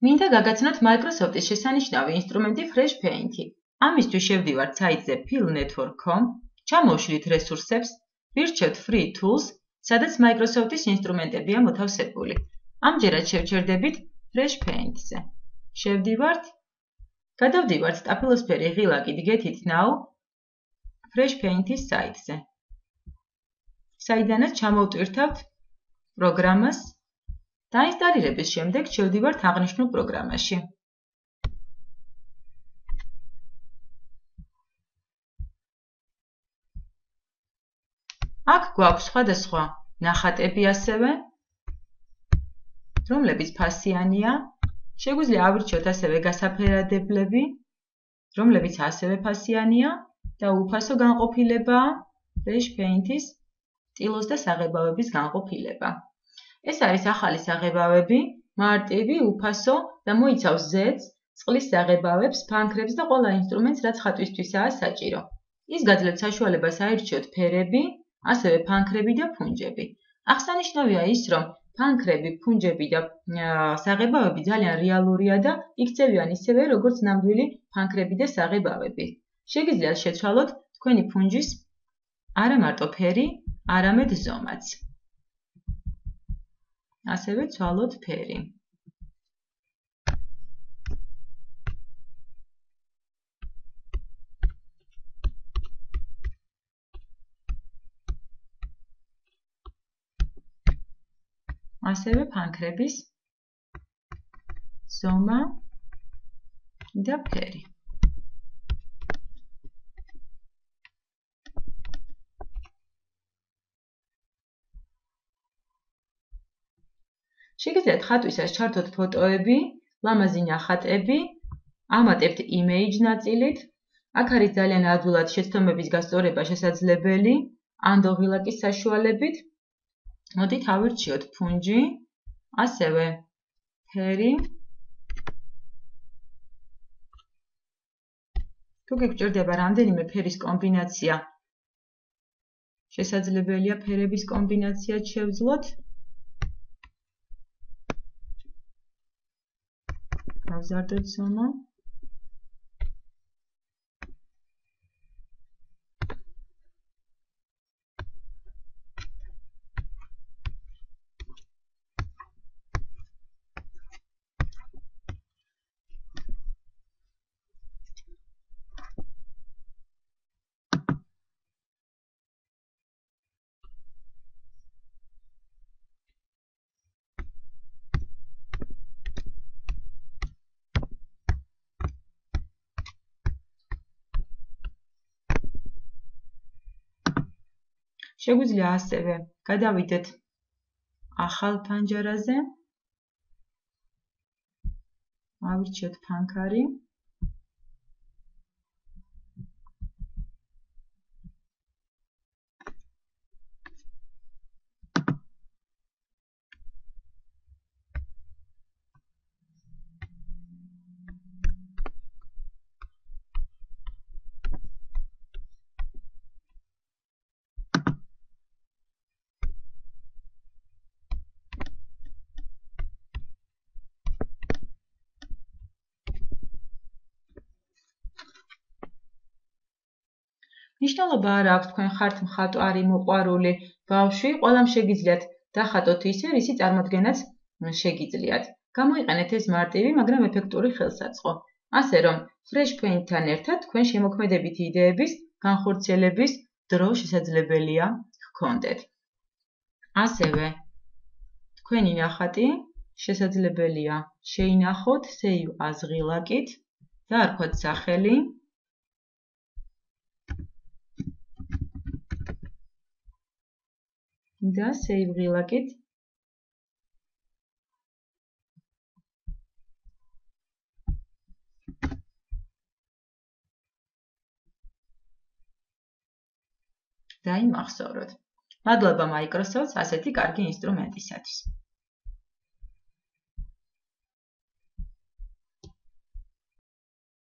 მინდა გაგაცნოთ Microsoft-ის შესანიშნავი ინსტრუმენტი FreshPaint-ი. ამისთვის შევდივართ საიტზე philnetwork.com, ჩამოვშლით რესურსებს, ვირჩევთ Free Tools, სადაც Microsoft-ის ინსტრუმენტებია მოთავსებული. ამჯერად შევჩერდებით FreshPaint-ზე. შევდივართ, გადავდივართ სტაფილოსფერი ღილაკით Get It Now FreshPaint-ის საიტზე. საიდანაც ჩამოვტვირთავთ პროგრამას. დაინსტალირების შემდეგ შევდივართ აღნიშნულ პროგრამაში. აქ გვაქვს სხვადასხვა ნახატები ასევე, რომლებიც ფასიანია. შეგვიძლია ავირჩიოთ ასევე გასაფერადებლები, რომლებიც ასევე ფასიანია და უფასო განყოფილებაა FreshPaint-ის ტილოს და საღებავების განყოფილება. ეს არის ახალი საღებავები, მარტივი, უფასო და მოიცავს ზეთს, წყლის საღებავებს, ფანქრებს და ყველა ინსტრუმენტს, რაც ხატვისთვისაა საჭირო. ის გაძლევთ საშუალებას აირჩიოთ ფერები, ასევე ფანქრები და ფუნჯები. აღსანიშნავია ის, რომ ფანქრები, ფუნჯები და საღებავები ძალიან რეალურია და იქცევიან ისევე, როგორც ნამდვილი ფანქრები და საღებავები. შეგიძლიათ შეცვალოთ თქვენი ფუნჯის არა მარტო ფერი, არამედ ზომაც. ასევე ცვალოთ ფერი. ასევე ფანქრების ზომა და ფერი. შეგიძლიათ ხატვისას ჩართოთ ფოტოები, ლამაზი ნახატები, ამატებთ image ნაწილით. აქ არის ძალიან ადვილად შეცდომების გასწორება შესაძლებელი, ანდო ღილაკის საშუალებით. მოდით ავირჩიოთ ფუნჯი, ასევე ფერი. თუ გიგჭირდება რამდენიმე ფერის კომბინაცია, შესაძლებელია ფერების კომბინაციაც შევძლოთ. გავზარდოთ ზომა. შეგვიძლია ასევე გადავიდეთ ახალ ფანჯარაზე. ავირჩიოთ ფანქარი. მნიშვნელობა არ აქვს თქვენ ხართ მხატვარი, მოყვარული ბავშვი, ყველამ შეგიძლიათ დახატოთ ისე, რისი წარმოდგენაც შეგიძლიათ. გამოიყენეთ ეს მარტივი, მაგრამ ეფექტური ხელსაწყო. ასე რომ, FreshPaint-თან ერთად თქვენ შემოქმედებითი იდეების განხორციელების დრო შესაძლებელია ჰქონდეთ. ასევე, თქვენი ნახატი შესაძლებელია შეინახოთ Save as ღილაკით და არქვათ სახელი. და Save ღილაკით დაიმახსოვროთ. მადლობა Microsoft-ს ასეთი კარგი ინსტრუმენტისათვის.